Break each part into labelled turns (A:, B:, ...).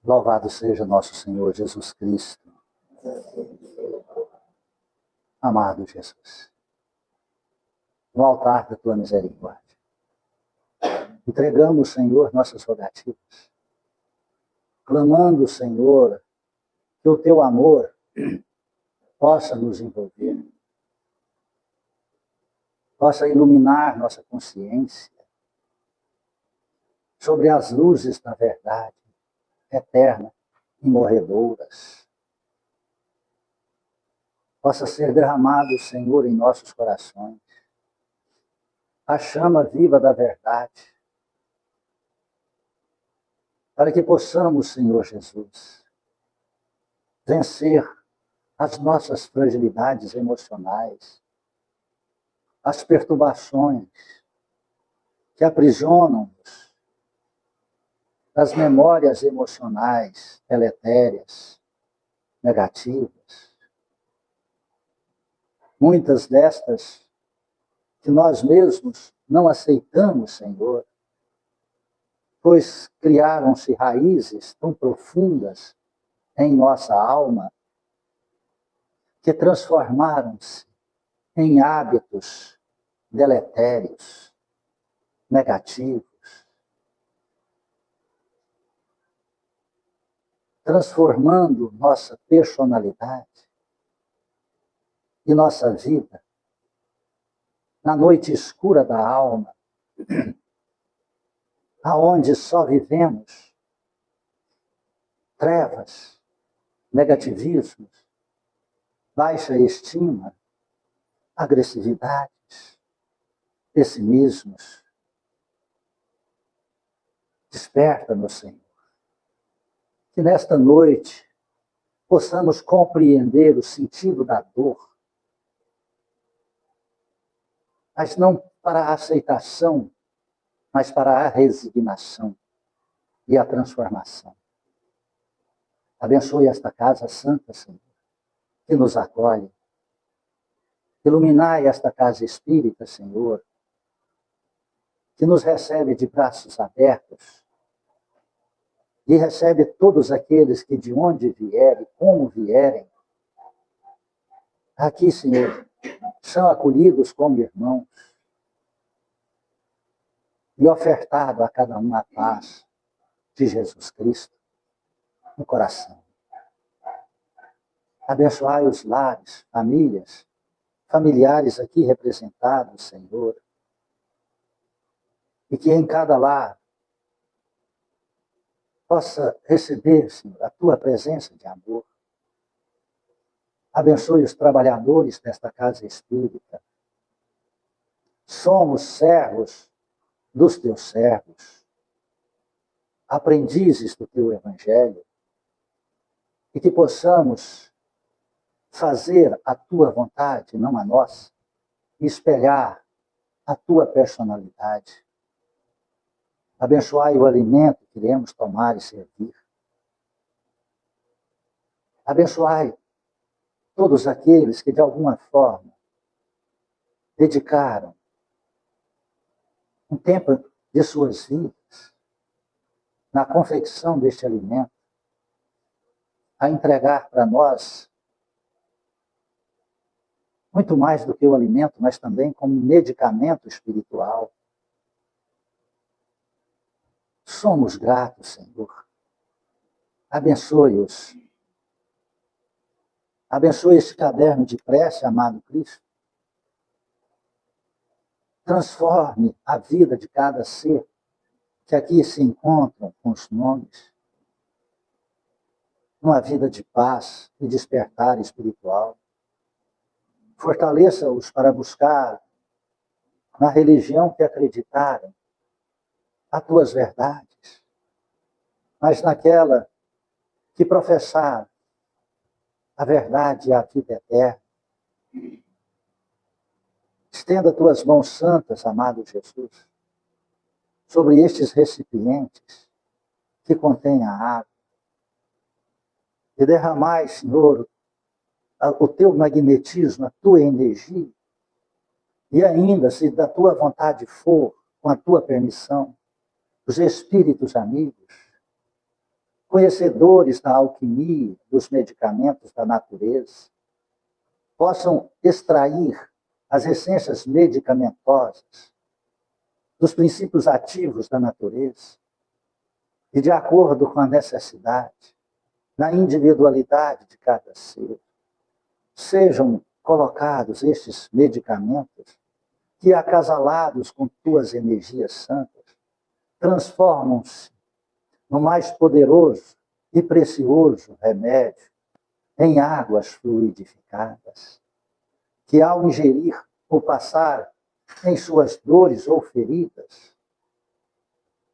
A: Louvado seja nosso Senhor Jesus Cristo. Amado Jesus, no altar da tua misericórdia, entregamos, Senhor, nossas rogativas, clamando, Senhor, que o teu amor possa nos envolver, possa iluminar nossa consciência sobre as luzes da verdade eterna e morredoras. Possa ser derramado, Senhor, em nossos corações a chama viva da verdade, para que possamos, Senhor Jesus, vencer as nossas fragilidades emocionais, as perturbações que aprisionam-nos das memórias emocionais deletérias, negativas. Muitas destas que nós mesmos não aceitamos, Senhor, pois criaram-se raízes tão profundas em nossa alma que transformaram-se em hábitos deletérios, negativos, transformando nossa personalidade e nossa vida na noite escura da alma, aonde só vivemos trevas, negativismos, baixa estima, agressividades, pessimismos. Desperta-nos, Senhor, que nesta noite possamos compreender o sentido da dor, mas não para a aceitação, mas para a resignação e a transformação. Abençoe esta casa santa, Senhor, que nos acolhe. Iluminai esta casa espírita, Senhor, que nos recebe de braços abertos e recebe todos aqueles que de onde vierem, como vierem, aqui, Senhor, são acolhidos como irmãos e ofertado a cada um a paz de Jesus Cristo no coração. Abençoai os lares, famílias, familiares aqui representados, Senhor, e que em cada lar possa receber, Senhor, a tua presença de amor. Abençoe os trabalhadores desta casa espírita. Somos servos dos teus servos, aprendizes do teu evangelho, e que possamos fazer a tua vontade, não a nossa, e espelhar a tua personalidade. Abençoai o alimento que iremos tomar e servir. Abençoai todos aqueles que, de alguma forma, dedicaram um tempo de suas vidas na confecção deste alimento, a entregar para nós muito mais do que o alimento, mas também como medicamento espiritual. Somos gratos, Senhor. Abençoe-os. Abençoe este caderno de prece, amado Cristo. Transforme a vida de cada ser que aqui se encontram com os nomes numa vida de paz e despertar espiritual. Fortaleça-os para buscar na religião que acreditaram as tuas verdades, mas naquela que professaram a verdade e a vida eterna. Estenda tuas mãos santas, amado Jesus, sobre estes recipientes que contêm a água. E derramai, Senhor, o teu magnetismo, a tua energia. E ainda, se da tua vontade for, com a tua permissão, os espíritos amigos, conhecedores da alquimia, dos medicamentos da natureza, possam extrair as essências medicamentosas dos princípios ativos da natureza e, de acordo com a necessidade, na individualidade de cada ser, sejam colocados estes medicamentos que, acasalados com tuas energias santas, transformam-se no mais poderoso e precioso remédio em águas fluidificadas, que ao ingerir ou passar em suas dores ou feridas,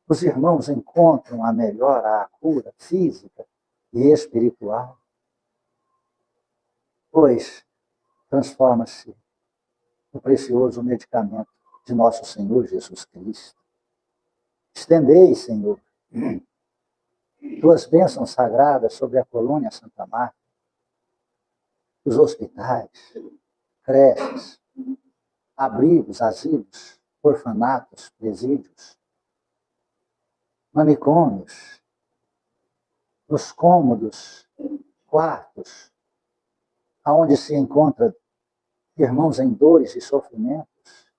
A: os irmãos encontram a melhora, a cura física e espiritual, pois transforma-se no precioso medicamento de nosso Senhor Jesus Cristo. Estendei, Senhor, tuas bênçãos sagradas sobre a colônia Santa Marta, os hospitais, creches, abrigos, asilos, orfanatos, presídios, manicômios, nos cômodos, quartos, aonde se encontram irmãos em dores e sofrimentos,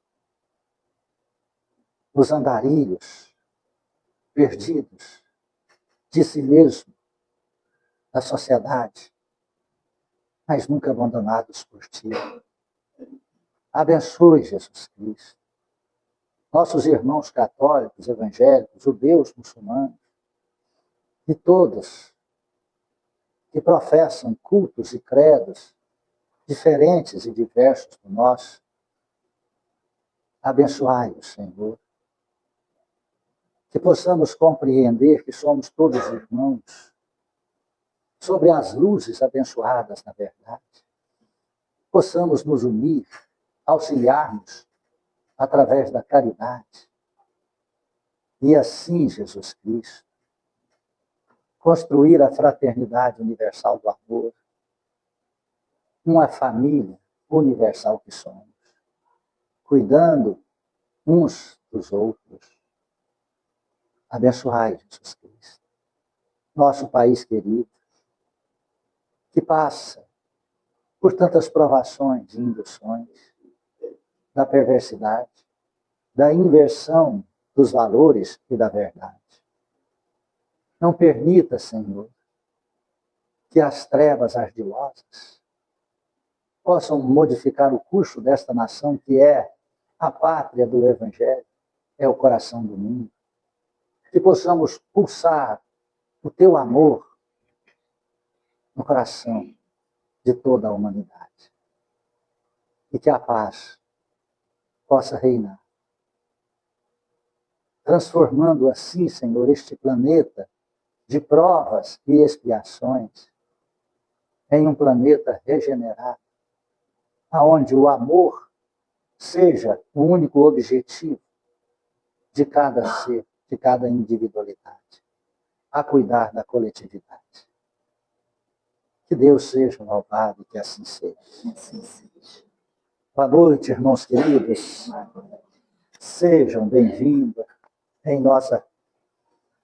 A: os andarilhos, perdidos de si mesmo, da sociedade, mas nunca abandonados por ti. Abençoe, Jesus Cristo, nossos irmãos católicos, evangélicos, judeus, muçulmanos, e todos que professam cultos e credos diferentes e diversos do nosso. Abençoai-os, Senhor. Que possamos compreender que somos todos irmãos, sobre as luzes abençoadas na verdade. Possamos nos unir, auxiliarmos através da caridade. E assim, Jesus Cristo, construir a fraternidade universal do amor, uma família universal que somos, cuidando uns dos outros. Abençoai, Jesus Cristo, nosso país querido, que passa por tantas provações e induções da perversidade, da inversão dos valores e da verdade. Não permita, Senhor, que as trevas ardilosas possam modificar o curso desta nação, que é a pátria do Evangelho, é o coração do mundo. Que possamos pulsar o teu amor no coração de toda a humanidade. E que a paz possa reinar, transformando assim, Senhor, este planeta de provas e expiações em um planeta regenerado, aonde o amor seja o único objetivo de cada ser, de cada individualidade, a cuidar da coletividade. Que Deus seja louvado e que assim seja. Boa noite, irmãos queridos. Sejam bem-vindos em nossa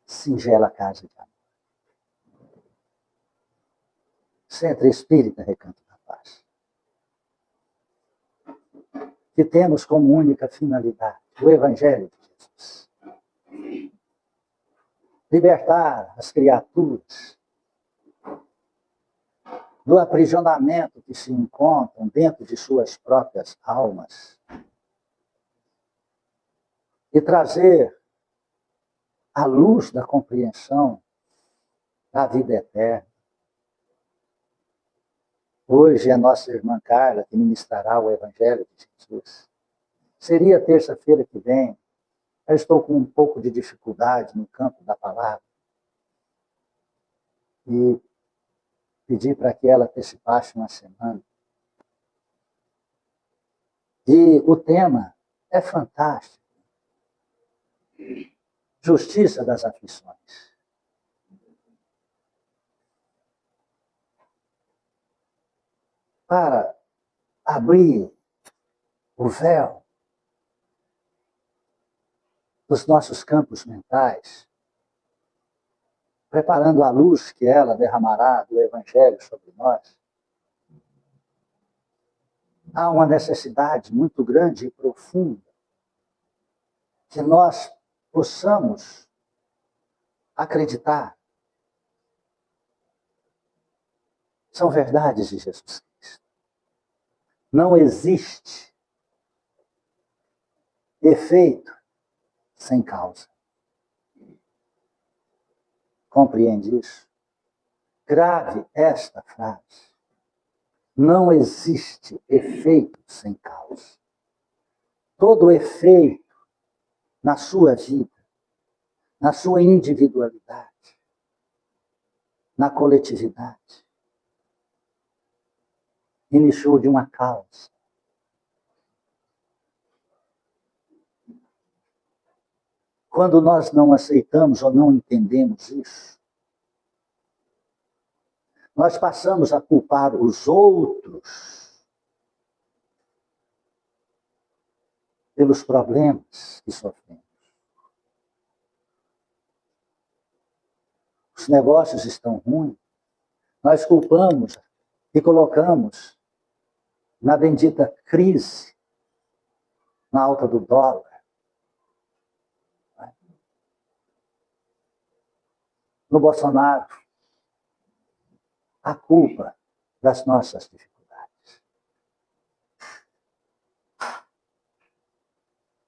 A: singela casa de amor. Centro Espírita Recanto da Paz. Que temos como única finalidade o Evangelho de Jesus. Libertar as criaturas do aprisionamento que se encontram dentro de suas próprias almas e trazer a luz da compreensão da vida eterna. Hoje é a nossa irmã Carla que ministrará o Evangelho de Jesus. Seria terça-feira que vem. Eu estou com um pouco de dificuldade no campo da palavra. E pedi para que ela antecipasse uma semana. E o tema é fantástico. Justiça das aflições. Para abrir o véu dos nossos campos mentais preparando a luz que ela derramará do Evangelho sobre nós, há uma necessidade muito grande e profunda que nós possamos acreditar. São verdades de Jesus Cristo. Não existe efeito sem causa. Compreende isso? Grave esta frase. Não existe efeito sem causa. Todo efeito na sua vida, na sua individualidade, na coletividade, iniciou de uma causa. Quando nós não aceitamos ou não entendemos isso, nós passamos a culpar os outros pelos problemas que sofremos. Os negócios estão ruins, nós culpamos e colocamos na bendita crise, na alta do dólar, no Bolsonaro, a culpa das nossas dificuldades.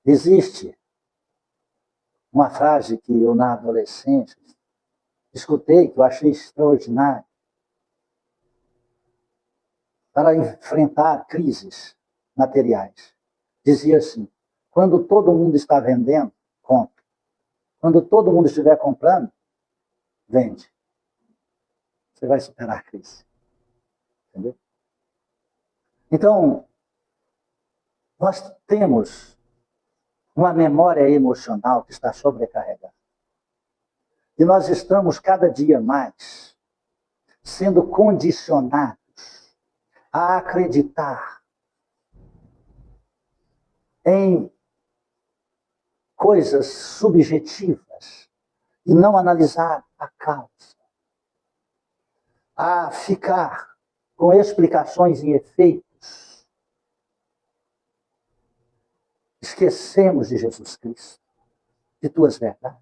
A: Existe uma frase que eu, na adolescência, escutei, que eu achei extraordinária, para enfrentar crises materiais. Dizia assim: quando todo mundo está vendendo, compra. Quando todo mundo estiver comprando, vende. Você vai superar a crise. Entendeu? Então, nós temos uma memória emocional que está sobrecarregada. E nós estamos cada dia mais sendo condicionados a acreditar em coisas subjetivas e não analisar a causa. A ficar com explicações e efeitos. Esquecemos de Jesus Cristo, de tuas verdades.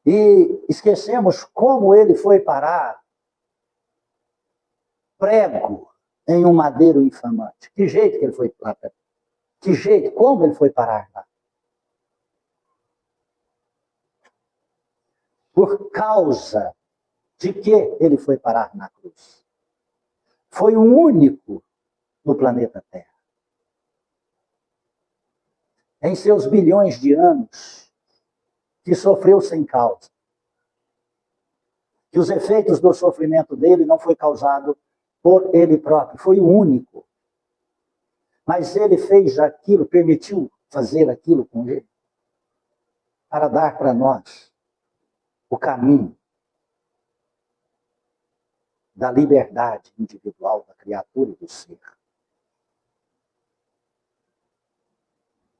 A: E esquecemos como ele foi parar prego em um madeiro infamante. Que jeito que ele foi lá? Que jeito? Como ele foi parar lá? Por causa de que ele foi parar na cruz. Foi o único no planeta Terra. Em seus bilhões de anos, que sofreu sem causa. Que os efeitos do sofrimento dele não foi causado por ele próprio, foi o único. Mas ele fez aquilo, permitiu fazer aquilo com ele, para dar para nós o caminho da liberdade individual da criatura e do ser.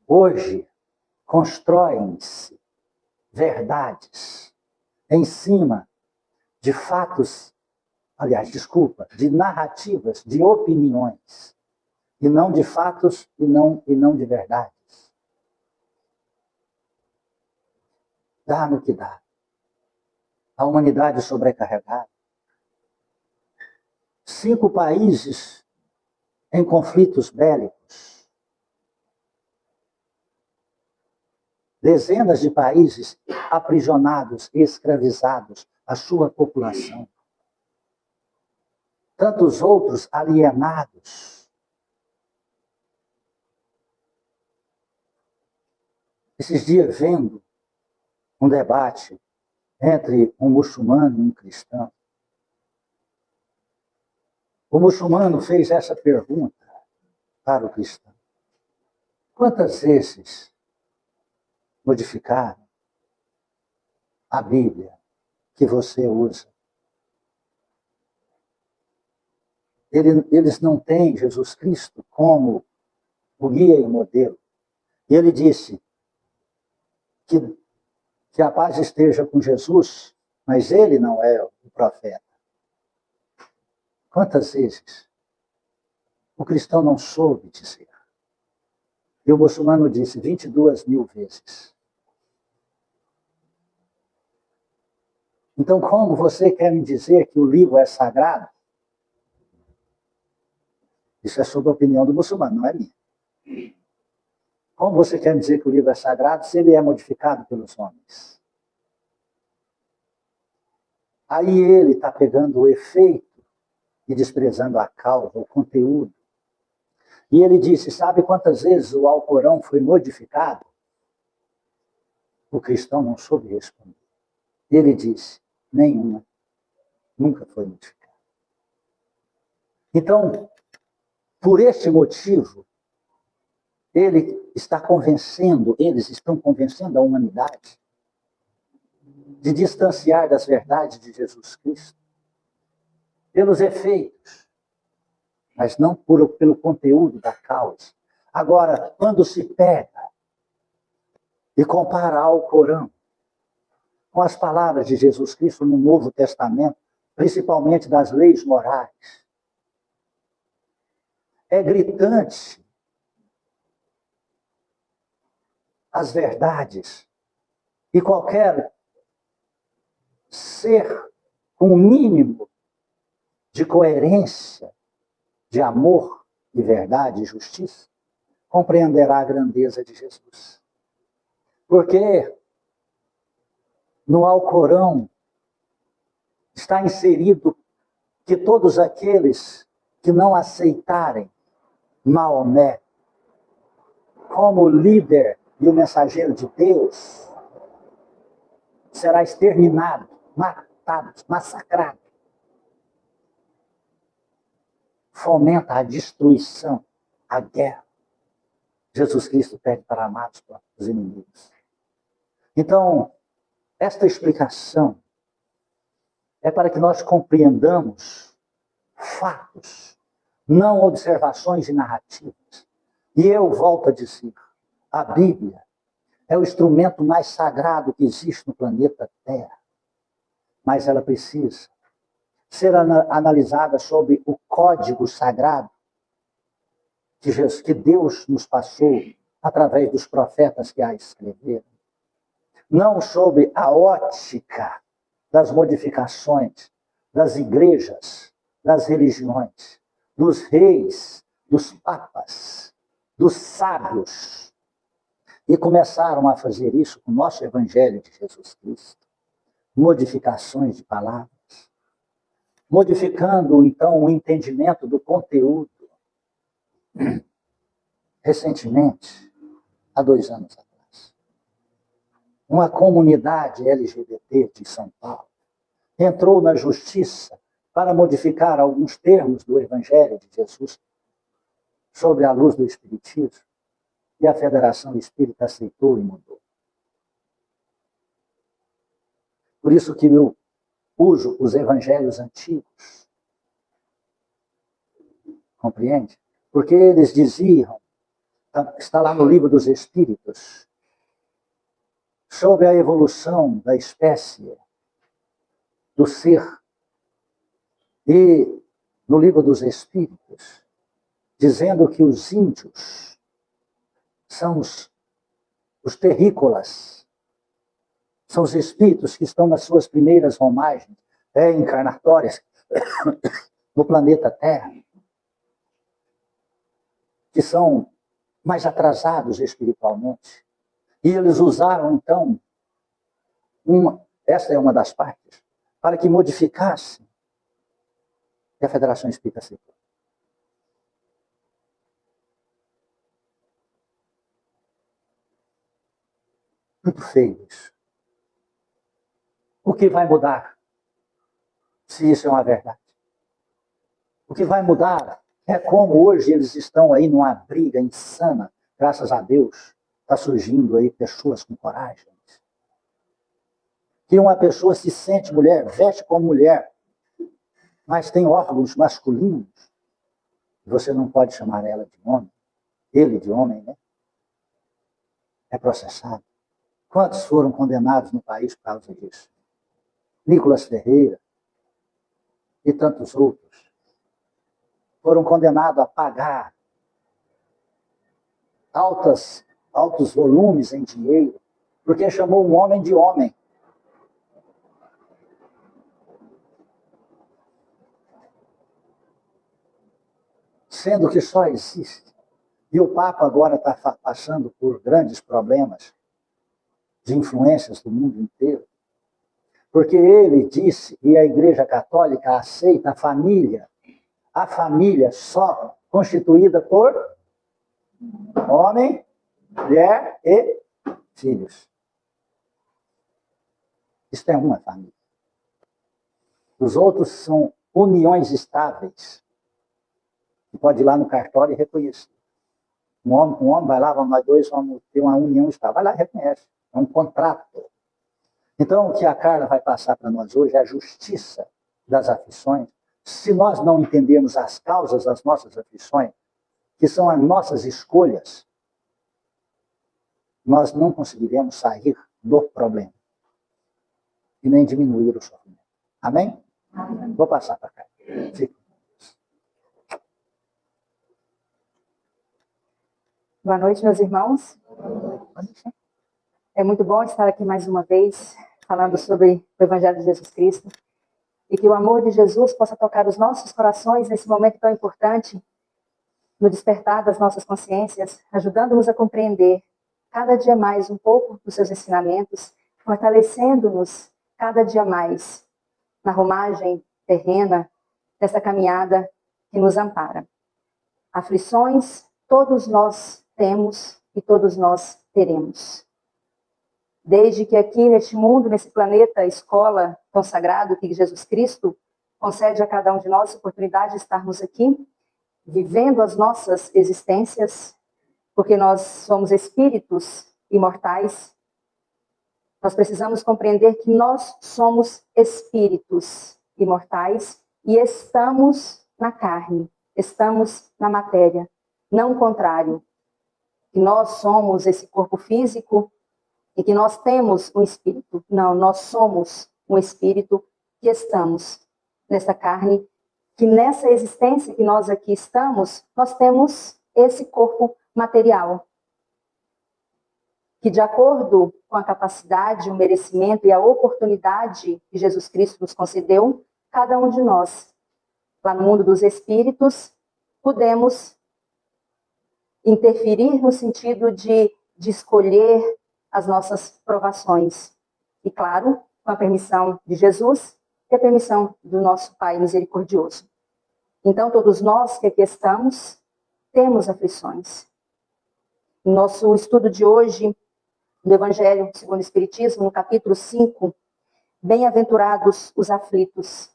A: Hoje, constroem-se verdades em cima de fatos, de narrativas, de opiniões, e não de fatos e não de verdades. Dá no que dá. A humanidade sobrecarregada. 5 países em conflitos bélicos. Dezenas de países aprisionados e escravizados, a sua população. Tantos outros alienados. Esses dias vendo um debate entre um muçulmano e um cristão. O muçulmano fez essa pergunta para o cristão: quantas vezes modificaram a Bíblia que você usa? Eles não têm Jesus Cristo como o guia e o modelo. E ele disse que que a paz esteja com Jesus, mas ele não é o profeta. Quantas vezes o cristão não soube dizer? E o muçulmano disse 22.000 vezes. Então, como você quer me dizer que o livro é sagrado? Isso é sobre a opinião do muçulmano, não é minha. Como você quer me dizer que o livro é sagrado se ele é modificado pelos homens? Aí ele está pegando o efeito e desprezando a causa, o conteúdo. E ele disse, sabe quantas vezes o Alcorão foi modificado? O cristão não soube responder. Ele disse, nenhuma, nunca foi modificada. Então, por este motivo, eles estão convencendo a humanidade de distanciar das verdades de Jesus Cristo, pelos efeitos, mas não pelo conteúdo da causa. Agora, quando se pega e compara ao Corão com as palavras de Jesus Cristo no Novo Testamento, principalmente das leis morais, é gritante as verdades, e qualquer ser com um mínimo de coerência, de amor e verdade e justiça, compreenderá a grandeza de Jesus. Porque no Alcorão está inserido que todos aqueles que não aceitarem Maomé como líder e o mensageiro de Deus será exterminado, matado, massacrado. Fomenta a destruição, a guerra. Jesus Cristo pede para amar os inimigos. Então, esta explicação é para que nós compreendamos fatos, não observações e narrativas. E eu volto a dizer, a Bíblia é o instrumento mais sagrado que existe no planeta Terra. Mas ela precisa ser analisada sob o código sagrado que Deus nos passou através dos profetas que a escreveram. Não sob a ótica das modificações das igrejas, das religiões, dos reis, dos papas, dos sábios. E começaram a fazer isso com o nosso Evangelho de Jesus Cristo. Modificações de palavras. Modificando, então, o entendimento do conteúdo. Recentemente, há 2 anos atrás, uma comunidade LGBT de São Paulo entrou na justiça para modificar alguns termos do Evangelho de Jesus sobre a luz do Espiritismo, e a Federação Espírita aceitou e mudou. Por isso que eu uso os evangelhos antigos. Compreende? Porque eles diziam, está lá no Livro dos Espíritos, sobre a evolução da espécie, do ser. E no Livro dos Espíritos, dizendo que os índios são os terrícolas, são os espíritos que estão nas suas primeiras romagens encarnatórias no planeta Terra, que são mais atrasados espiritualmente. E eles usaram, então, essa é uma das partes, para que modificasse a Federação Espírita aceitou. Muito feio isso. O que vai mudar se isso é uma verdade? O que vai mudar é como hoje eles estão aí numa briga insana, graças a Deus, está surgindo aí pessoas com coragem. Que uma pessoa se sente mulher, veste como mulher, mas tem órgãos masculinos, você não pode chamar ela de homem, ele de homem, né? É processado. Quantos foram condenados no país por causa disso? Nicolas Ferreira e tantos outros foram condenados a pagar altos volumes em dinheiro, porque chamou um homem de homem. Sendo que só existe. E o Papa agora está passando por grandes problemas de influências do mundo inteiro. Porque ele disse, e a Igreja Católica aceita a família só constituída por homem, mulher e filhos. Isto é uma família. Os outros são uniões estáveis. Você pode ir lá no cartório e reconhecer. Um homem vai lá, nós dois vamos ter uma união estável. Vai lá e reconhece. É um contrato. Então, o que a Carla vai passar para nós hoje é a justiça das aflições. Se nós não entendermos as causas das nossas aflições, que são as nossas escolhas, nós não conseguiremos sair do problema e nem diminuir o sofrimento. Amém? Amém. Vou passar para cá. Fique.
B: Boa noite, meus irmãos. É muito bom estar aqui mais uma vez, falando sobre o Evangelho de Jesus Cristo, e que o amor de Jesus possa tocar os nossos corações nesse momento tão importante, no despertar das nossas consciências, ajudando-nos a compreender cada dia mais um pouco dos seus ensinamentos, fortalecendo-nos cada dia mais na romagem terrena dessa caminhada que nos ampara. Aflições, todos nós temos e todos nós teremos. Desde que aqui neste mundo, nesse planeta, escola consagrado que Jesus Cristo concede a cada um de nós a oportunidade de estarmos aqui, vivendo as nossas existências, porque nós somos espíritos imortais, nós precisamos compreender que nós somos espíritos imortais e estamos na carne, estamos na matéria, não o contrário. Que nós somos esse corpo físico e que nós temos um espírito. Não, nós somos um espírito que estamos nessa carne, que nessa existência que nós aqui estamos, nós temos esse corpo material, que de acordo com a capacidade, o merecimento e a oportunidade que Jesus Cristo nos concedeu, cada um de nós, lá no mundo dos espíritos, podemos interferir no sentido de escolher as nossas provações. E claro, com a permissão de Jesus e a permissão do nosso Pai misericordioso. Então, todos nós que aqui estamos, temos aflições. No nosso estudo de hoje, do Evangelho segundo o Espiritismo, no capítulo 5, Bem-aventurados os aflitos.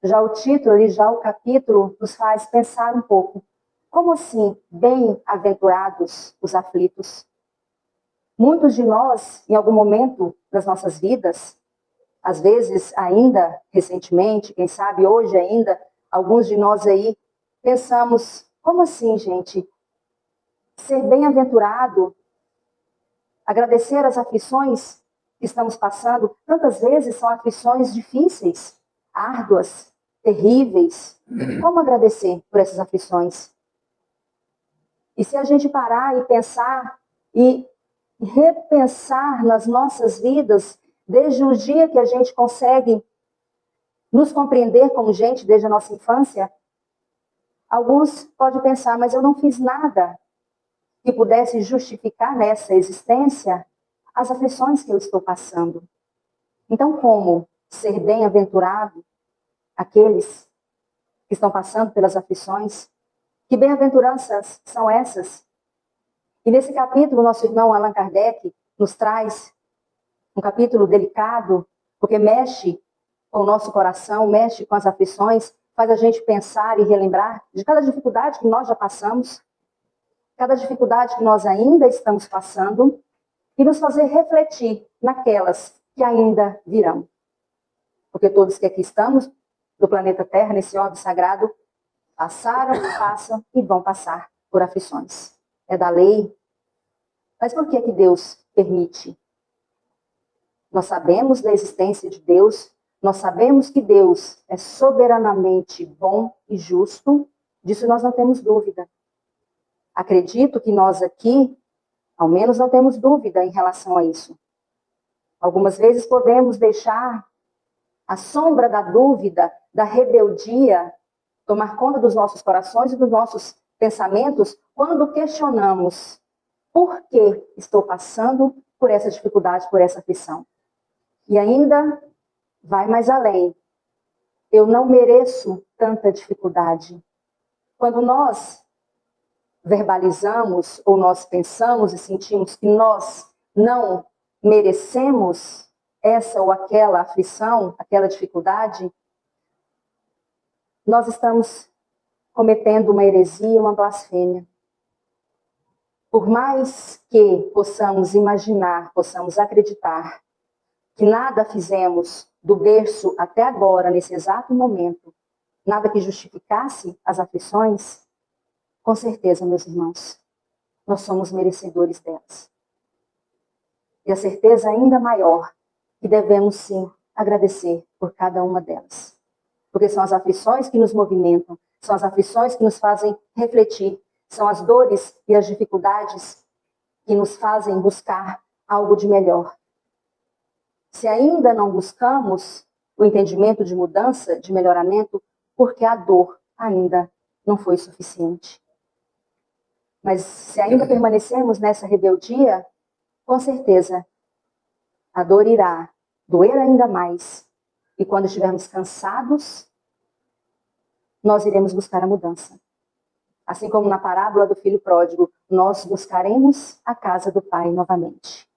B: Já o título, já o capítulo, nos faz pensar um pouco. Como assim, bem-aventurados os aflitos? Muitos de nós, em algum momento das nossas vidas, às vezes ainda recentemente, quem sabe hoje ainda, alguns de nós aí, pensamos, como assim, gente? Ser bem-aventurado, agradecer as aflições que estamos passando, tantas vezes são aflições difíceis, árduas, terríveis. Como agradecer por essas aflições? E se a gente parar e pensar e repensar nas nossas vidas, desde o dia que a gente consegue nos compreender como gente, desde a nossa infância, alguns podem pensar, mas eu não fiz nada que pudesse justificar nessa existência as aflições que eu estou passando. Então, como ser bem-aventurado aqueles que estão passando pelas aflições? Que bem-aventuranças são essas? E nesse capítulo, nosso irmão Allan Kardec nos traz um capítulo delicado, porque mexe com o nosso coração, mexe com as aflições, faz a gente pensar e relembrar de cada dificuldade que nós já passamos, cada dificuldade que nós ainda estamos passando, e nos fazer refletir naquelas que ainda virão. Porque todos que aqui estamos, do planeta Terra, nesse orbe sagrado, passaram, passam e vão passar por aflições. É da lei. Mas por que Deus permite Nós sabemos da existência de Deus, nós sabemos que Deus é soberanamente bom e justo, disso nós não temos dúvida. Acredito que nós aqui, ao menos, não temos dúvida em relação a isso. Algumas vezes podemos deixar a sombra da dúvida, da rebeldia, tomar conta dos nossos corações e dos nossos pensamentos quando questionamos por que estou passando por essa dificuldade, por essa aflição. E ainda vai mais além. Eu não mereço tanta dificuldade. Quando nós verbalizamos ou nós pensamos e sentimos que nós não merecemos essa ou aquela aflição, aquela dificuldade, nós estamos cometendo uma heresia, uma blasfêmia. Por mais que possamos imaginar, possamos acreditar que nada fizemos do berço até agora, nesse exato momento, nada que justificasse as aflições, com certeza, meus irmãos, nós somos merecedores delas. E a certeza ainda maior que devemos sim agradecer por cada uma delas. Porque são as aflições que nos movimentam, são as aflições que nos fazem refletir, são as dores e as dificuldades que nos fazem buscar algo de melhor. Se ainda não buscamos o entendimento de mudança, de melhoramento, porque a dor ainda não foi suficiente. Mas se ainda permanecemos nessa rebeldia, com certeza a dor irá doer ainda mais. E quando estivermos cansados, nós iremos buscar a mudança. Assim como na parábola do filho pródigo, nós buscaremos a casa do Pai novamente.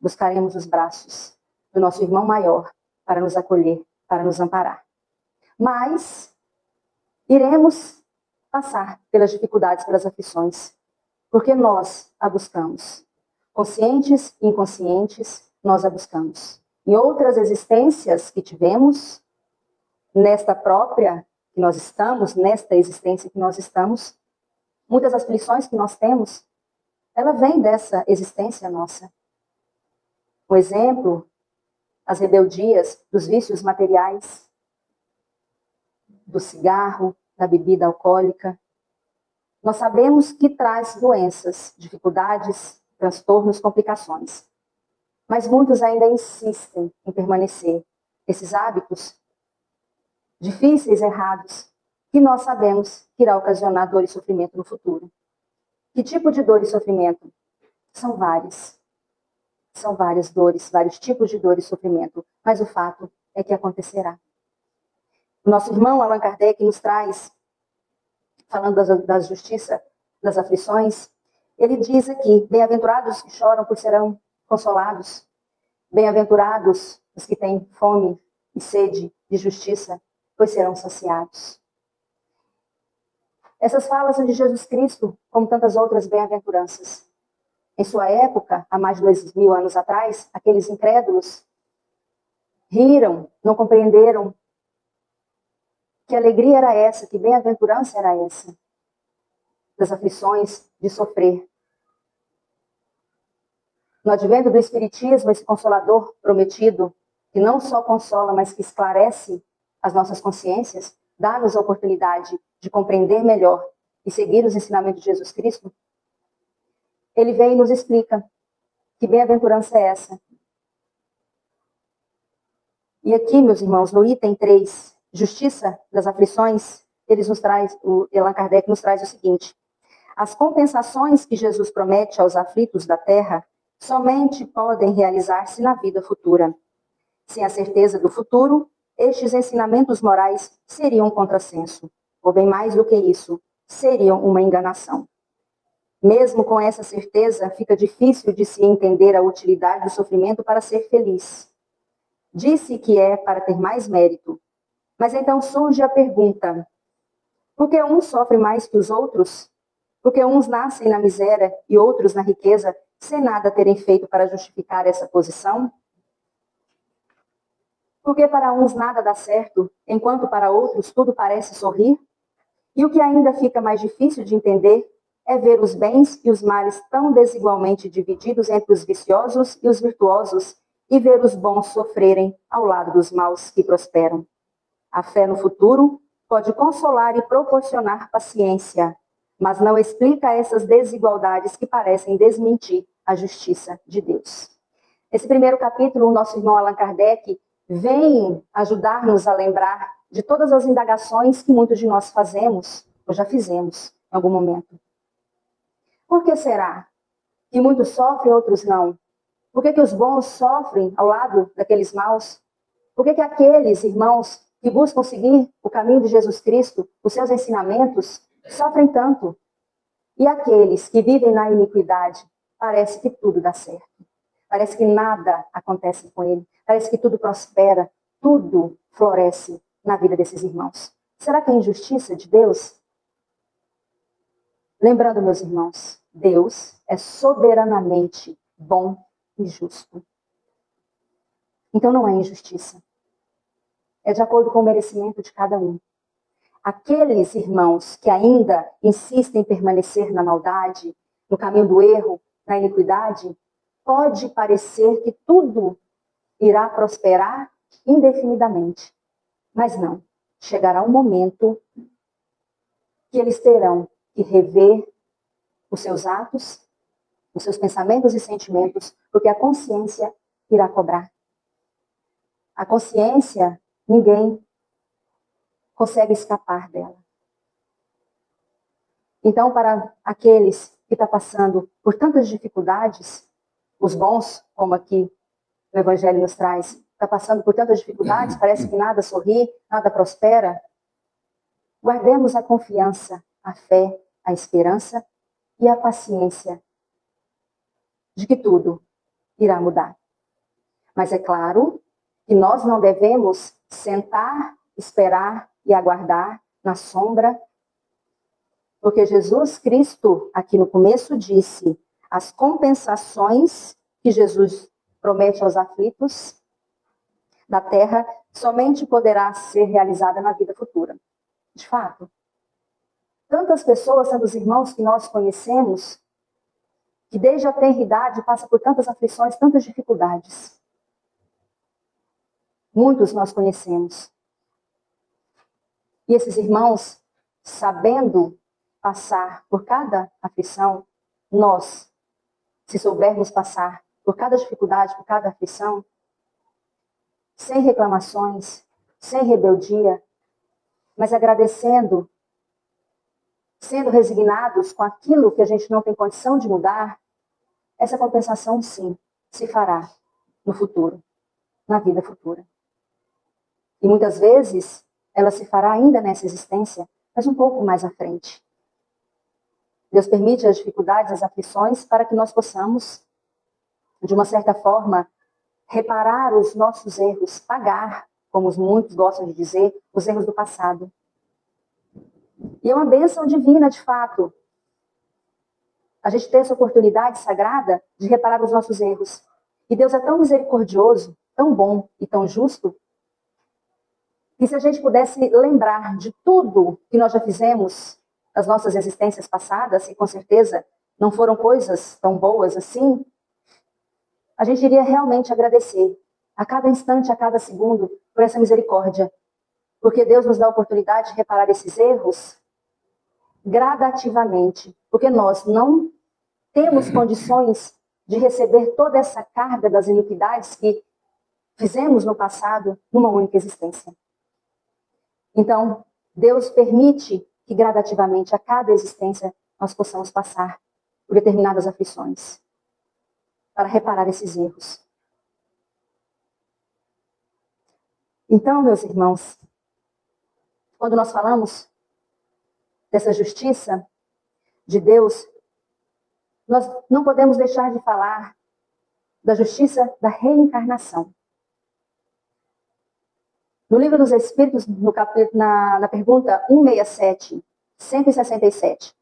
B: Buscaremos os braços do nosso irmão maior para nos acolher, para nos amparar. Mas iremos passar pelas dificuldades, pelas aflições, porque nós a buscamos. Conscientes e inconscientes, nós a buscamos. Em outras existências que tivemos, nesta própria que nós estamos, nesta existência que nós estamos, muitas aflições que nós temos, ela vem dessa existência nossa. Um exemplo, as rebeldias dos vícios materiais, do cigarro, da bebida alcoólica. Nós sabemos que traz doenças, dificuldades, transtornos, complicações. Mas muitos ainda insistem em permanecer esses hábitos difíceis, errados, que nós sabemos que irá ocasionar dor e sofrimento no futuro. Que tipo de dor e sofrimento? São várias. São várias dores, vários tipos de dor e sofrimento, mas o fato é que acontecerá. O nosso irmão Allan Kardec nos traz, falando da justiça, das aflições, ele diz aqui, bem-aventurados que choram, pois serão consolados. Bem-aventurados os que têm fome e sede de justiça, pois serão saciados. Essas falas são de Jesus Cristo, como tantas outras bem-aventuranças. Em sua época, há mais de 2000 anos atrás, aqueles incrédulos riram, não compreenderam que alegria era essa, que bem-aventurança era essa, das aflições, de sofrer. No advento do Espiritismo, esse Consolador prometido, que não só consola, mas que esclarece as nossas consciências, dá-nos a oportunidade de compreender melhor e seguir os ensinamentos de Jesus Cristo, ele vem e nos explica que bem-aventurança é essa. E aqui, meus irmãos, no item 3, Justiça das Aflições, o Allan Kardec nos traz o seguinte: as compensações que Jesus promete aos aflitos da terra somente podem realizar-se na vida futura. Sem a certeza do futuro, estes ensinamentos morais seriam um contrassenso, ou bem mais do que isso, seriam uma enganação. Mesmo com essa certeza, fica difícil de se entender a utilidade do sofrimento para ser feliz. Disse que é para ter mais mérito. Mas então surge a pergunta: por que uns sofrem mais que os outros? Por que uns nascem na miséria e outros na riqueza, sem nada terem feito para justificar essa posição? Por que para uns nada dá certo, enquanto para outros tudo parece sorrir? E o que ainda fica mais difícil de entender é ver os bens e os males tão desigualmente divididos entre os viciosos e os virtuosos, e ver os bons sofrerem ao lado dos maus que prosperam. A fé no futuro pode consolar e proporcionar paciência, mas não explica essas desigualdades que parecem desmentir a justiça de Deus. Nesse primeiro capítulo, o nosso irmão Allan Kardec vem ajudar-nos a lembrar de todas as indagações que muitos de nós fazemos, ou já fizemos em algum momento. Por que será que muitos sofrem e outros não? Por que os bons sofrem ao lado daqueles maus? Por que aqueles irmãos que buscam seguir o caminho de Jesus Cristo, os seus ensinamentos, sofrem tanto? E aqueles que vivem na iniquidade, parece que tudo dá certo. Parece que nada acontece com ele. Parece que tudo prospera, tudo floresce na vida desses irmãos. Será que é injustiça de Deus? Lembrando, meus irmãos, Deus é soberanamente bom e justo. Então não é injustiça. É de acordo com o merecimento de cada um. Aqueles irmãos que ainda insistem em permanecer na maldade, no caminho do erro, na iniquidade, pode parecer que tudo irá prosperar indefinidamente. Mas não. Chegará um momento que eles terão que rever os seus atos, os seus pensamentos e sentimentos, porque a consciência irá cobrar. A consciência, ninguém consegue escapar dela. Então, para aqueles que estão passando por tantas dificuldades, os bons, como aqui o Evangelho nos traz, está passando por tantas dificuldades, parece que nada sorri, nada prospera. Guardemos a confiança, a fé, a esperança e a paciência de que tudo irá mudar. Mas é claro que nós não devemos sentar, esperar e aguardar na sombra, porque Jesus Cristo, aqui no começo, disse as compensações que Jesus promete aos aflitos da terra somente poderá ser realizada na vida futura. De fato, tantas pessoas, tantos irmãos que nós conhecemos, que desde a tenridade passa por tantas aflições, tantas dificuldades. Muitos nós conhecemos. E esses irmãos, sabendo passar por cada aflição, nós, se soubermos passar por cada dificuldade, por cada aflição, sem reclamações, sem rebeldia, mas agradecendo, sendo resignados com aquilo que a gente não tem condição de mudar, essa compensação, sim, se fará no futuro, na vida futura. E muitas vezes, ela se fará ainda nessa existência, mas um pouco mais à frente. Deus permite as dificuldades, as aflições, para que nós possamos, de uma certa forma, reparar os nossos erros, pagar, como muitos gostam de dizer, os erros do passado. E é uma bênção divina, de fato, a gente ter essa oportunidade sagrada de reparar os nossos erros. E Deus é tão misericordioso, tão bom e tão justo, que se a gente pudesse lembrar de tudo que nós já fizemos nas nossas existências passadas, e com certeza não foram coisas tão boas assim, a gente iria realmente agradecer a cada instante, a cada segundo, por essa misericórdia. Porque Deus nos dá a oportunidade de reparar esses erros gradativamente. Porque nós não temos condições de receber toda essa carga das iniquidades que fizemos no passado numa única existência. Então, Deus permite que gradativamente, a cada existência, nós possamos passar por determinadas aflições para reparar esses erros. Então, meus irmãos, quando nós falamos dessa justiça de Deus, nós não podemos deixar de falar da justiça da reencarnação. No Livro dos Espíritos, na pergunta 167, 167,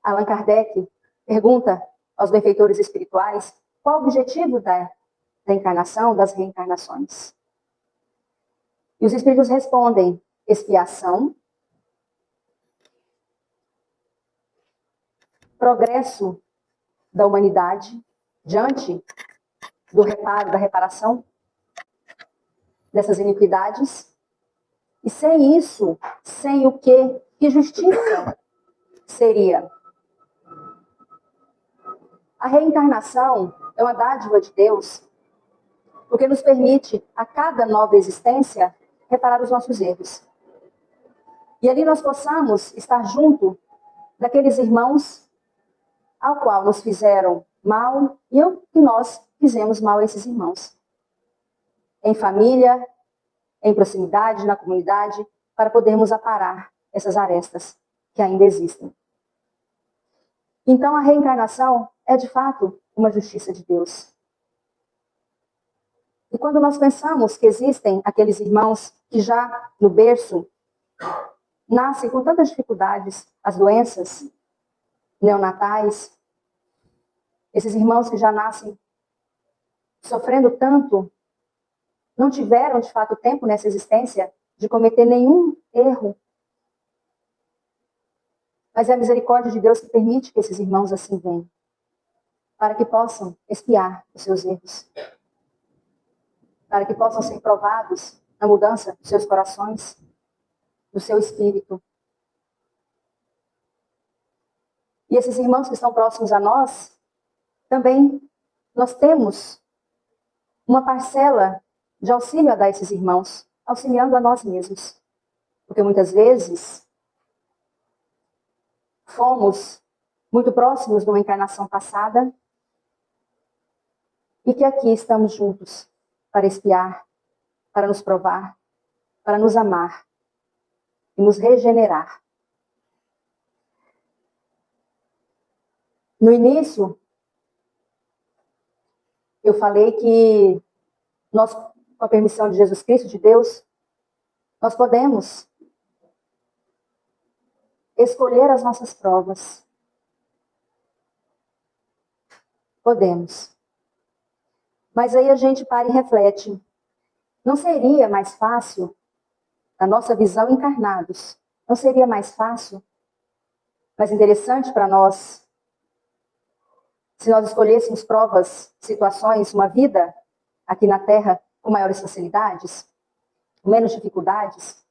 B: Allan Kardec pergunta aos benfeitores espirituais qual o objetivo da encarnação, das reencarnações. E os espíritos respondem: expiação, progresso da humanidade diante do reparo, da reparação dessas iniquidades. E sem isso, sem o quê? Que justiça seria? A reencarnação é uma dádiva de Deus, porque nos permite, a cada nova existência, reparar os nossos erros. E ali nós possamos estar junto daqueles irmãos ao qual nos fizeram mal e que nós fizemos mal a esses irmãos. Em família, em proximidade, na comunidade, para podermos aparar essas arestas que ainda existem. Então a reencarnação é de fato uma justiça de Deus. E quando nós pensamos que existem aqueles irmãos que já no berço nascem com tantas dificuldades, as doenças neonatais, esses irmãos que já nascem sofrendo tanto, não tiveram de fato tempo nessa existência de cometer nenhum erro. Mas é a misericórdia de Deus que permite que esses irmãos assim venham, para que possam expiar os seus erros, para que possam ser provados na mudança dos seus corações, do seu espírito. E esses irmãos que estão próximos a nós, também nós temos uma parcela de auxílio a dar a esses irmãos, auxiliando a nós mesmos. Porque muitas vezes fomos muito próximos de uma encarnação passada e que aqui estamos juntos para expiar, para nos provar, para nos amar e nos regenerar. No início, eu falei que nós, com a permissão de Jesus Cristo, de Deus, nós podemos escolher as nossas provas. Podemos. Mas aí a gente para e reflete. Não seria mais fácil, na nossa visão encarnados, não seria mais fácil, mais interessante para nós, se nós escolhêssemos provas, situações, uma vida aqui na Terra com maiores facilidades, com menos dificuldades?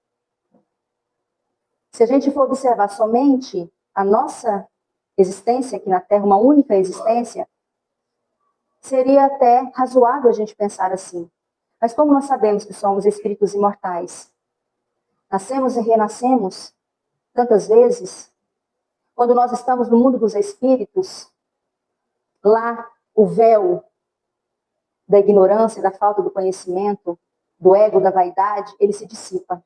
B: Se a gente for observar somente a nossa existência aqui na Terra, uma única existência, seria até razoável a gente pensar assim. Mas como nós sabemos que somos espíritos imortais, nascemos e renascemos tantas vezes, quando nós estamos no mundo dos espíritos, lá o véu da ignorância, da falta do conhecimento, do ego, da vaidade, ele se dissipa.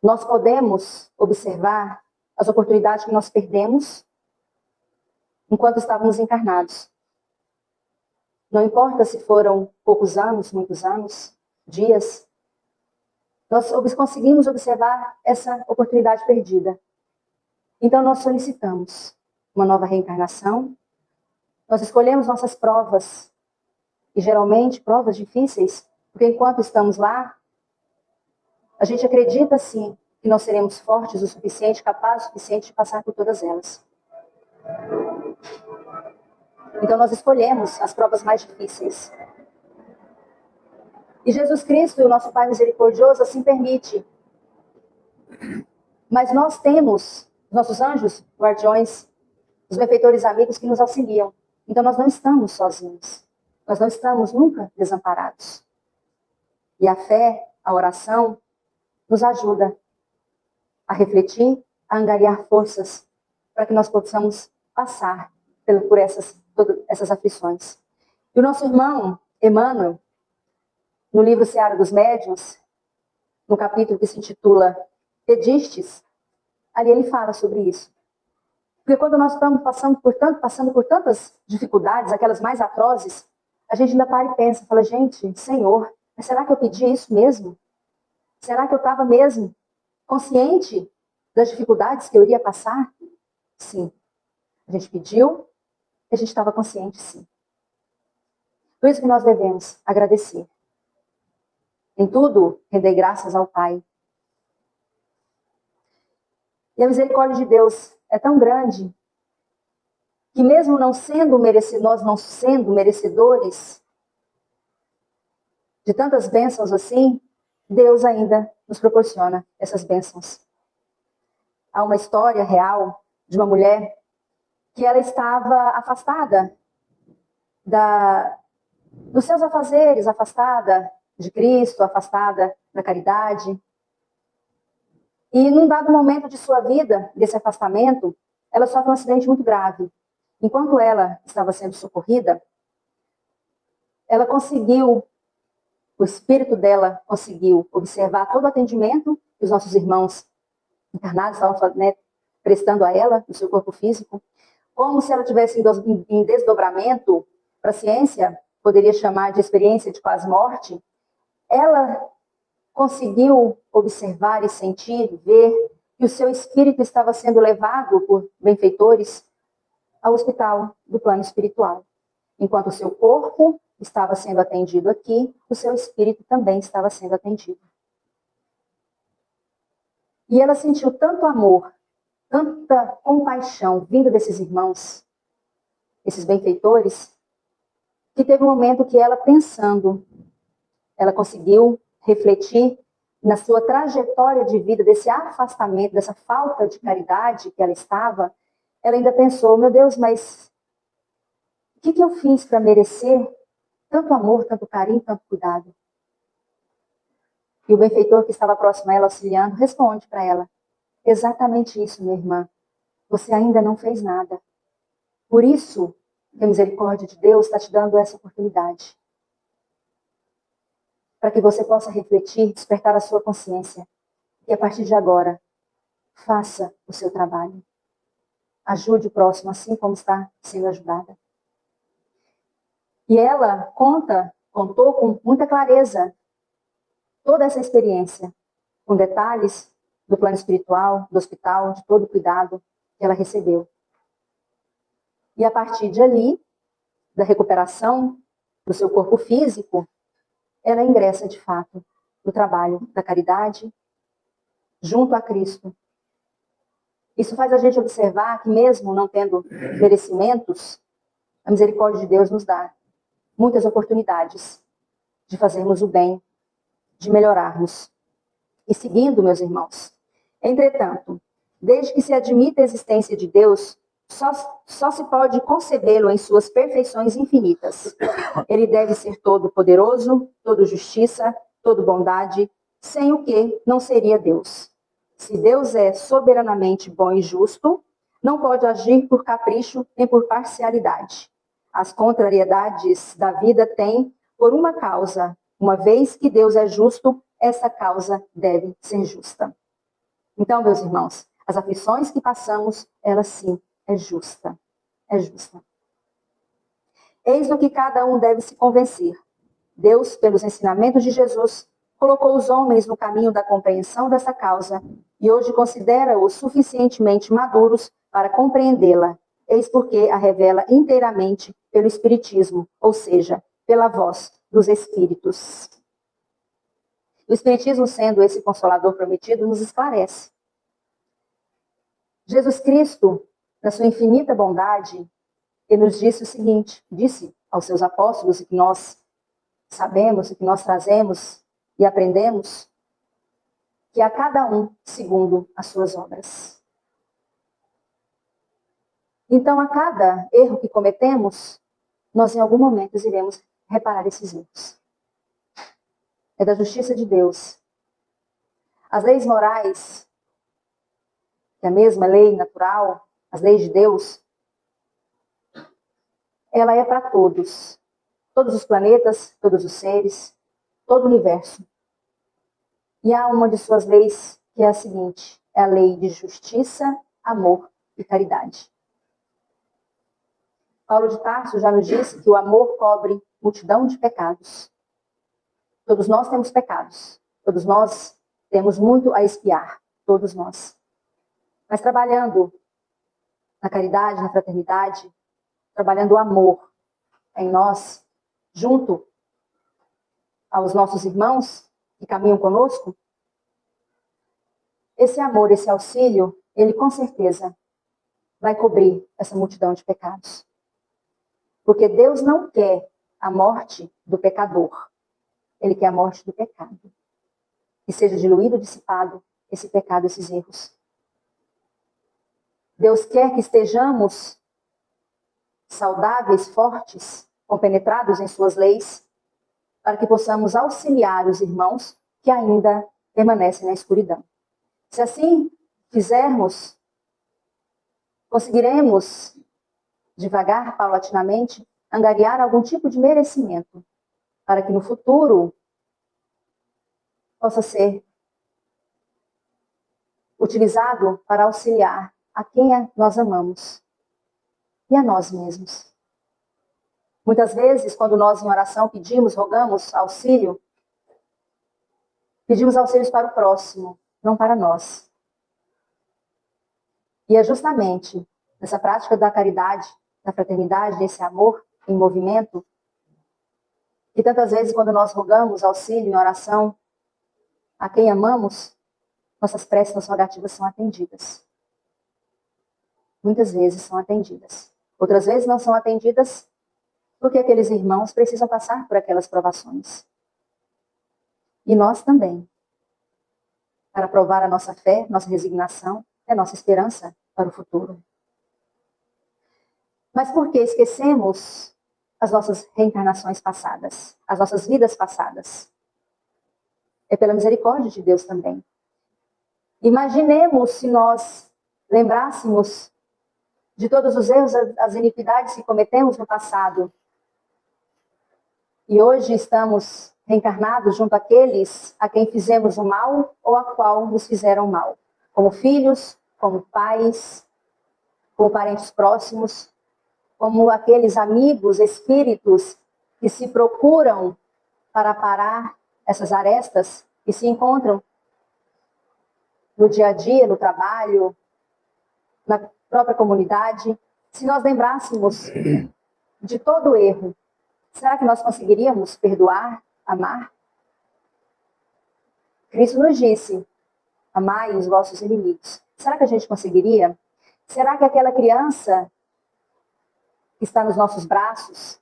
B: Nós podemos observar as oportunidades que nós perdemos enquanto estávamos encarnados. Não importa se foram poucos anos, muitos anos, dias, nós conseguimos observar essa oportunidade perdida. Então nós solicitamos uma nova reencarnação, nós escolhemos nossas provas, e geralmente provas difíceis, porque enquanto estamos lá, a gente acredita sim que nós seremos fortes o suficiente, capazes o suficiente de passar por todas elas. Então nós escolhemos as provas mais difíceis. E Jesus Cristo, o nosso Pai misericordioso, assim permite. Mas nós temos nossos anjos, guardiões, os benfeitores amigos que nos auxiliam. Então nós não estamos sozinhos. Nós não estamos nunca desamparados. E a fé, a oração, nos ajuda a refletir, a angariar forças para que nós possamos passar por todas essas aflições. E o nosso irmão, Emmanuel, no livro Seara dos Médiuns, no capítulo que se intitula Pedistes, ali ele fala sobre isso. Porque quando nós estamos passando por tantas dificuldades, aquelas mais atrozes, a gente ainda para e pensa, fala, gente, Senhor, mas será que eu pedi isso mesmo? Será que eu estava mesmo consciente das dificuldades que eu iria passar? Sim. A gente pediu e a gente estava consciente, sim. Por isso que nós devemos agradecer. Em tudo, render graças ao Pai. E a misericórdia de Deus é tão grande que mesmo nós não sendo merecedores, de tantas bênçãos assim, Deus ainda nos proporciona essas bênçãos. Há uma história real de uma mulher que ela estava afastada dos seus afazeres, afastada de Cristo, afastada da caridade. E num dado momento de sua vida, desse afastamento, ela sofre um acidente muito grave. Enquanto ela estava sendo socorrida, ela conseguiu, o espírito dela conseguiu observar todo o atendimento que os nossos irmãos encarnados estavam, né, prestando a ela, no seu corpo físico, como se ela tivesse em desdobramento, para a ciência, poderia chamar de experiência de quase morte. Ela conseguiu observar e sentir, ver que o seu espírito estava sendo levado por benfeitores ao hospital do plano espiritual. Enquanto o seu corpo estava sendo atendido aqui, o seu espírito também estava sendo atendido. E ela sentiu tanto amor, tanta compaixão vinda desses irmãos, esses benfeitores, que teve um momento que ela, pensando, ela conseguiu refletir na sua trajetória de vida, desse afastamento, dessa falta de caridade que ela estava. Ela ainda pensou, meu Deus, mas o que eu fiz para merecer tanto amor, tanto carinho, tanto cuidado? E o benfeitor que estava próximo a ela, auxiliando, responde para ela, exatamente isso, minha irmã, você ainda não fez nada. Por isso, a misericórdia de Deus está te dando essa oportunidade. Para que você possa refletir, despertar a sua consciência. E a partir de agora, faça o seu trabalho. Ajude o próximo, assim como está sendo ajudada. E ela contou com muita clareza toda essa experiência, com detalhes do plano espiritual, do hospital, de todo o cuidado que ela recebeu. E a partir de ali, da recuperação do seu corpo físico, ela ingressa de fato no trabalho da caridade junto a Cristo. Isso faz a gente observar que mesmo não tendo merecimentos, a misericórdia de Deus nos dá muitas oportunidades de fazermos o bem, de melhorarmos. E seguindo, meus irmãos, entretanto, desde que se admita a existência de Deus, só se pode concebê-lo em suas perfeições infinitas. Ele deve ser todo poderoso, todo justiça, todo bondade, sem o que não seria Deus. Se Deus é soberanamente bom e justo, não pode agir por capricho nem por parcialidade. As contrariedades da vida têm por uma causa. Uma vez que Deus é justo, essa causa deve ser justa. Então, meus irmãos, as aflições que passamos, elas sim, é justa. É justa. Eis no que cada um deve se convencer. Deus, pelos ensinamentos de Jesus, colocou os homens no caminho da compreensão dessa causa e hoje considera-os suficientemente maduros para compreendê-la. Eis porque a revela inteiramente pelo Espiritismo, ou seja, pela voz dos Espíritos. O Espiritismo, sendo esse consolador prometido, nos esclarece. Jesus Cristo, na sua infinita bondade, ele nos disse o seguinte, disse aos seus apóstolos, e que nós sabemos, e que nós trazemos e aprendemos, que a cada um segundo as suas obras. Então, a cada erro que cometemos, nós em algum momento iremos reparar esses erros. É da justiça de Deus. As leis morais, que é a mesma lei natural, as leis de Deus, ela é para todos. Todos os planetas, todos os seres, todo o universo. E há uma de suas leis que é a seguinte, é a lei de justiça, amor e caridade. Paulo de Tarso já nos disse que o amor cobre multidão de pecados. Todos nós temos pecados. Todos nós temos muito a expiar. Todos nós. Mas trabalhando na caridade, na fraternidade, trabalhando o amor em nós, junto aos nossos irmãos que caminham conosco, esse amor, esse auxílio, ele com certeza vai cobrir essa multidão de pecados. Porque Deus não quer a morte do pecador. Ele quer a morte do pecado. Que seja diluído, dissipado esse pecado, esses erros. Deus quer que estejamos saudáveis, fortes, compenetrados em suas leis, para que possamos auxiliar os irmãos que ainda permanecem na escuridão. Se assim fizermos, conseguiremos, devagar, paulatinamente, angariar algum tipo de merecimento, para que no futuro possa ser utilizado para auxiliar a quem nós amamos e a nós mesmos. Muitas vezes, quando nós em oração pedimos, rogamos auxílio, pedimos auxílios para o próximo, não para nós. E é justamente nessa prática da caridade, da fraternidade, desse amor em movimento, que tantas vezes, quando nós rogamos auxílio em oração a quem amamos, nossas preces, nossas rogativas são atendidas. Muitas vezes são atendidas. Outras vezes não são atendidas porque aqueles irmãos precisam passar por aquelas provações. E nós também, para provar a nossa fé, nossa resignação e a nossa esperança para o futuro. Mas por que esquecemos as nossas reencarnações passadas, as nossas vidas passadas? É pela misericórdia de Deus também. Imaginemos se nós lembrássemos de todos os erros, as iniquidades que cometemos no passado. E hoje estamos reencarnados junto àqueles a quem fizemos o mal ou a qual nos fizeram mal. Como filhos, como pais, como parentes próximos, como aqueles amigos, espíritos que se procuram para parar essas arestas e se encontram no dia a dia, no trabalho, na própria comunidade. Se nós lembrássemos de todo o erro, será que nós conseguiríamos perdoar, amar? Cristo nos disse, amai os vossos inimigos. Será que a gente conseguiria? Será que aquela criança que está nos nossos braços,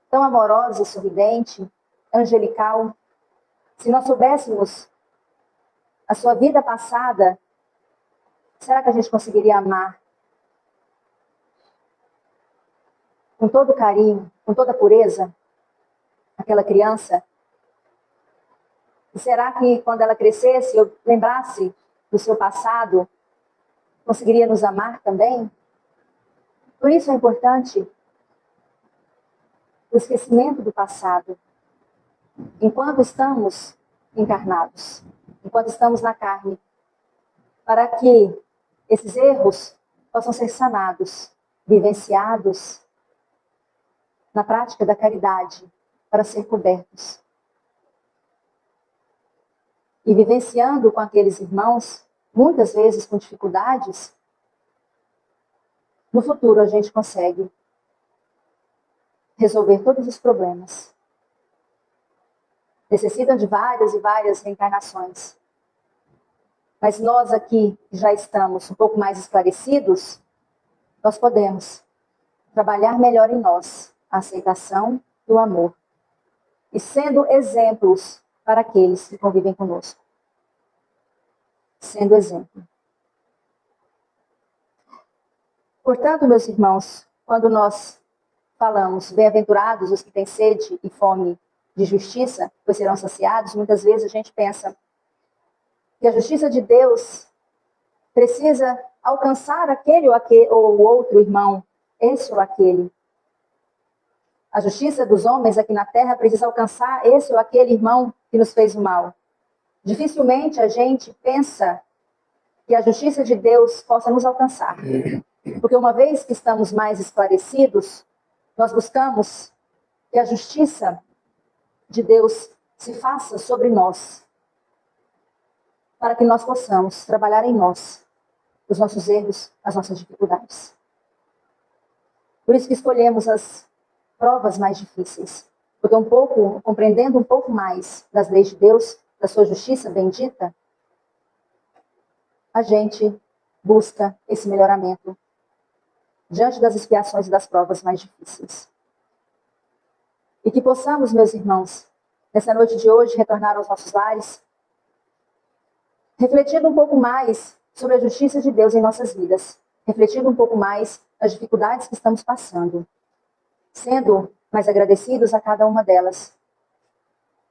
B: tão amorosa, sorridente, angelical, se nós soubéssemos a sua vida passada, será que a gente conseguiria amar com todo carinho, com toda pureza, aquela criança? E será que quando ela crescesse, eu lembrasse do seu passado, conseguiria nos amar também? Por isso é importante o esquecimento do passado, enquanto estamos encarnados, enquanto estamos na carne, para que esses erros possam ser sanados, vivenciados na prática da caridade, para ser cobertos. E vivenciando com aqueles irmãos, muitas vezes com dificuldades, no futuro a gente consegue resolver todos os problemas. Necessitam de várias e várias reencarnações. Mas nós aqui, que já estamos um pouco mais esclarecidos, nós podemos trabalhar melhor em nós a aceitação e o amor. E sendo exemplos para aqueles que convivem conosco. Sendo exemplo. Portanto, meus irmãos, quando nós falamos, bem-aventurados os que têm sede e fome de justiça, pois serão saciados, muitas vezes a gente pensa que a justiça de Deus precisa alcançar aquele ou outro irmão, esse ou aquele. A justiça dos homens aqui na terra precisa alcançar esse ou aquele irmão que nos fez o mal. Dificilmente a gente pensa que a justiça de Deus possa nos alcançar. Porque uma vez que estamos mais esclarecidos, nós buscamos que a justiça de Deus se faça sobre nós, para que nós possamos trabalhar em nós os nossos erros, as nossas dificuldades. Por isso que escolhemos as provas mais difíceis, porque compreendendo um pouco mais das leis de Deus, da sua justiça bendita, a gente busca esse melhoramento diante das expiações e das provas mais difíceis. E que possamos, meus irmãos, nessa noite de hoje, retornar aos nossos lares, refletindo um pouco mais sobre a justiça de Deus em nossas vidas, refletindo um pouco mais as dificuldades que estamos passando, sendo mais agradecidos a cada uma delas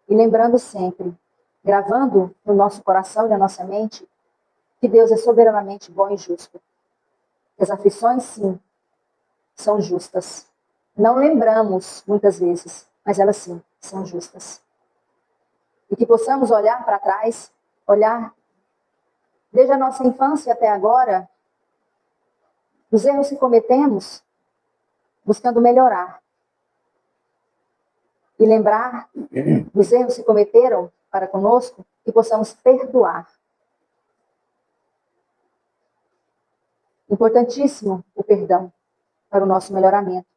B: e lembrando sempre, gravando no nosso coração e na nossa mente, que Deus é soberanamente bom e justo. As aflições, sim, são justas. Não lembramos, muitas vezes, mas elas, sim, são justas. E que possamos olhar para trás, olhar desde a nossa infância até agora, os erros que cometemos, buscando melhorar. E lembrar dos erros que cometeram para conosco e possamos perdoar. Importantíssimo o perdão para o nosso melhoramento.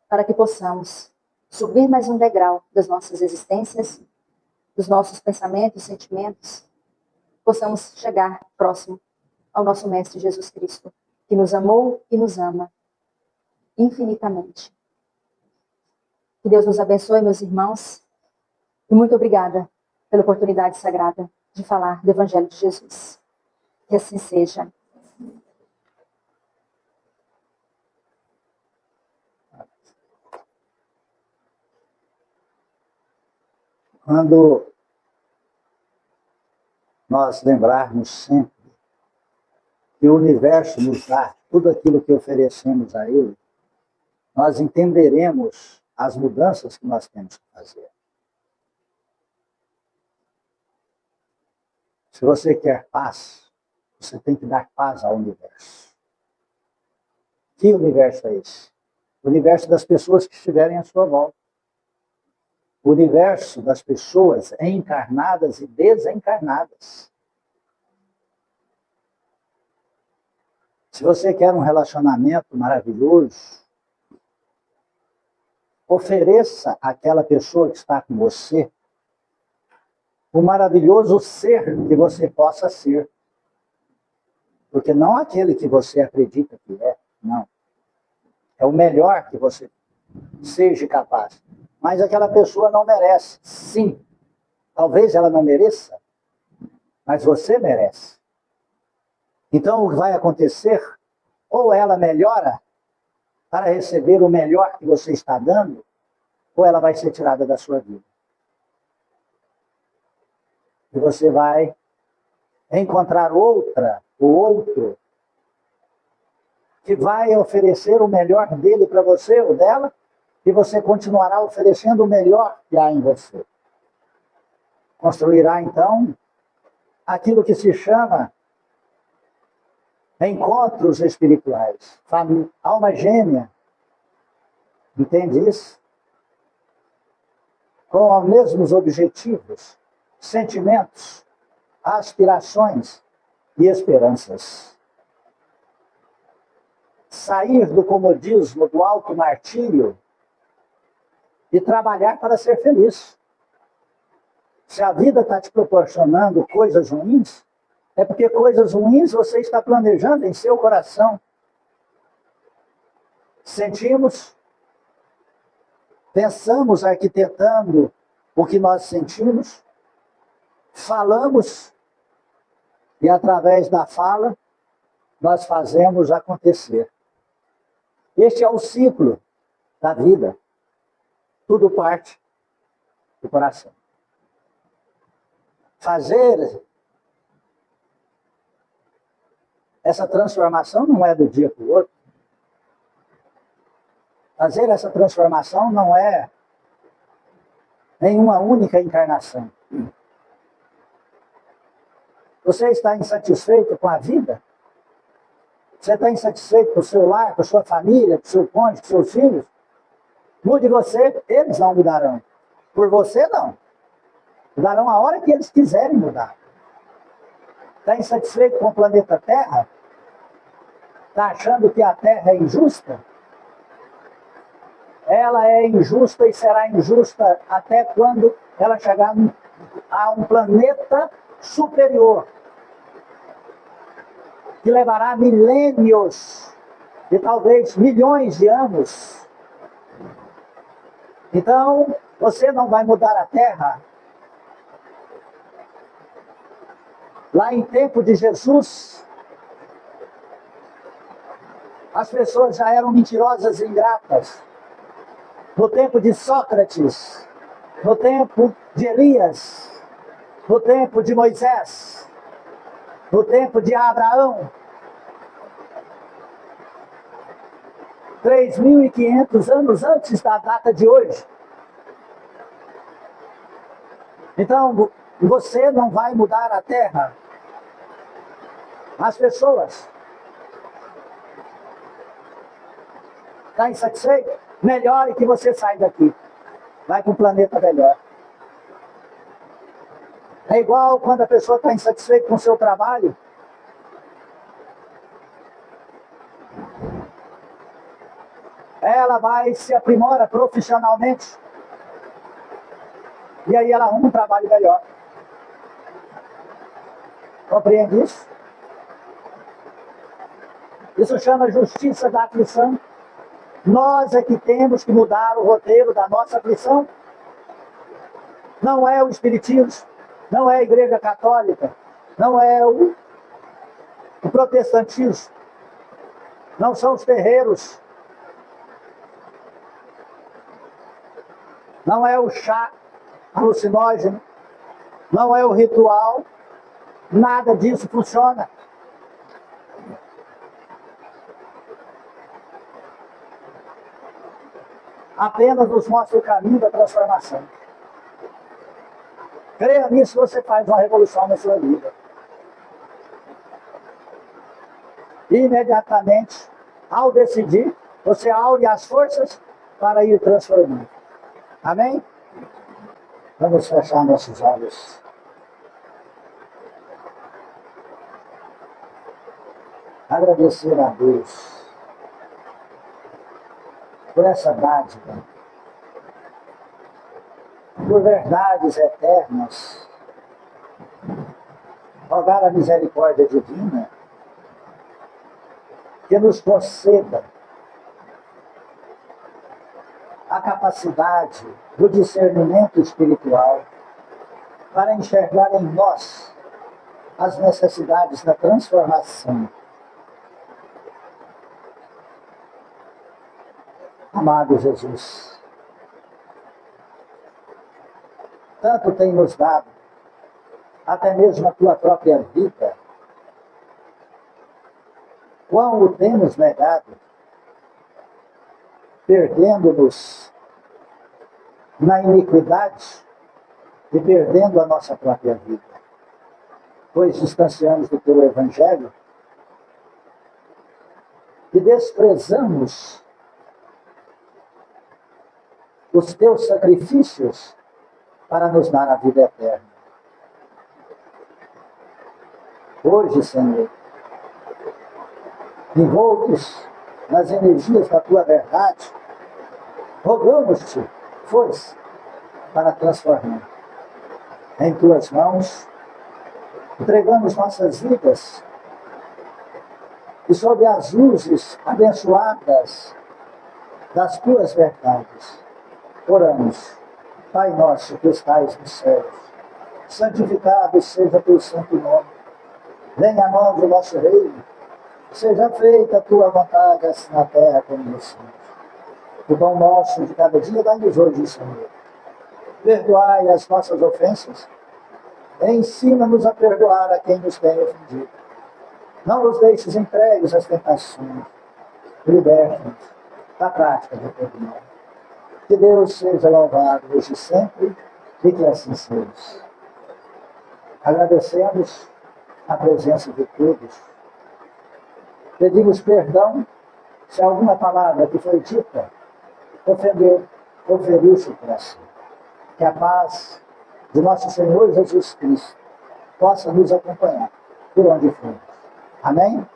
B: Para que possamos subir mais um degrau das nossas existências, dos nossos pensamentos, sentimentos, possamos chegar próximo ao nosso Mestre Jesus Cristo, que nos amou e nos ama infinitamente. Que Deus nos abençoe, meus irmãos, e muito obrigada pela oportunidade sagrada de falar do Evangelho de Jesus. Que assim seja.
A: Quando nós lembrarmos sempre que o universo nos dá tudo aquilo que oferecemos a ele, nós entenderemos as mudanças que nós temos que fazer. Se você quer paz, você tem que dar paz ao universo. Que universo é esse? O universo das pessoas que estiverem à sua volta. O universo das pessoas encarnadas e desencarnadas. Se você quer um relacionamento maravilhoso, ofereça àquela pessoa que está com você o maravilhoso ser que você possa ser. Porque não aquele que você acredita que é, não. É o melhor que você seja capaz. Mas aquela pessoa não merece. Sim, talvez ela não mereça, mas você merece. Então o que vai acontecer, ou ela melhora para receber o melhor que você está dando, ou ela vai ser tirada da sua vida. E você vai encontrar outra, ou outro, que vai oferecer o melhor dele para você, ou dela, e você continuará oferecendo o melhor que há em você. Construirá, então, aquilo que se chama encontros espirituais. Alma gêmea. Entende isso? Com os mesmos objetivos, sentimentos, aspirações e esperanças. Sair do comodismo, do automartírio e trabalhar para ser feliz. Se a vida está te proporcionando coisas ruins, é porque coisas ruins você está planejando em seu coração. Sentimos, pensamos arquitetando o que nós sentimos, falamos e através da fala nós fazemos acontecer. Este é o ciclo da vida. Tudo parte do coração. Fazer essa transformação não é do dia para o outro. Fazer essa transformação não é em uma única encarnação. Você está insatisfeito com a vida? Você está insatisfeito com o seu lar, com a sua família, com o seu cônjuge, com seus filhos? Mude você, eles não mudarão. Por você, não. Mudarão a hora que eles quiserem mudar. Está insatisfeito com o planeta Terra? Está achando que a Terra é injusta? Ela é injusta e será injusta até quando ela chegar a um planeta superior, que levará milênios e talvez milhões de anos. Então, Você não vai mudar a terra. Lá em tempo de Jesus, as pessoas já eram mentirosas e ingratas. No tempo de Sócrates, no tempo de Elias, no tempo de Moisés, no tempo de Abraão, 3.500 anos antes da data de hoje. Então, você não vai mudar a terra. As pessoas. Está insatisfeito? Melhor que você saia daqui. Vai para um planeta melhor. É igual quando a pessoa está insatisfeita com o seu trabalho. Ela vai se aprimora profissionalmente. E aí ela arruma um trabalho melhor. Compreende isso? Isso chama justiça da aflição. Nós é que temos que mudar o roteiro da nossa aflição. Não é o espiritismo, não é a igreja católica, não é o protestantismo, não são os terreiros, não é o chá alucinógeno, não é o ritual, nada disso funciona. Apenas nos mostra o caminho da transformação. Creia nisso, você faz uma revolução na sua vida. Imediatamente, ao decidir, você aure as forças para ir transformando. Amém? Vamos fechar nossos olhos. Agradecer a Deus por essa dádiva, por verdades eternas, rogar a misericórdia divina que nos conceda a capacidade do discernimento espiritual para enxergar em nós as necessidades da transformação. Amado Jesus, tanto tem nos dado, até mesmo a tua própria vida, quão o temos negado, perdendo-nos na iniquidade e perdendo a nossa própria vida, pois distanciamos do teu evangelho e desprezamos os teus sacrifícios para nos dar a vida eterna. Hoje, Senhor, envoltos nas energias da tua verdade, rogamos-te força para transformar. Em tuas mãos, entregamos nossas vidas e sob as luzes abençoadas das tuas verdades, oramos. Pai nosso que estais nos céus, santificado seja teu santo nome. Venha a nós o nosso reino. Seja feita a tua vontade, assim na terra como no céu. O pão nosso de cada dia dai-nos hoje, Senhor. Perdoai as nossas ofensas. Ensina-nos a perdoar a quem nos tem ofendido. Não nos deixes entregues às tentações. Liberta-nos da prática do perdão. Que Deus seja louvado hoje e sempre, e que assim seja. Agradecemos a presença de todos. Pedimos perdão se alguma palavra que foi dita ofendeu ou feriu seu coração. Que a paz de nosso Senhor Jesus Cristo possa nos acompanhar por onde formos. Amém?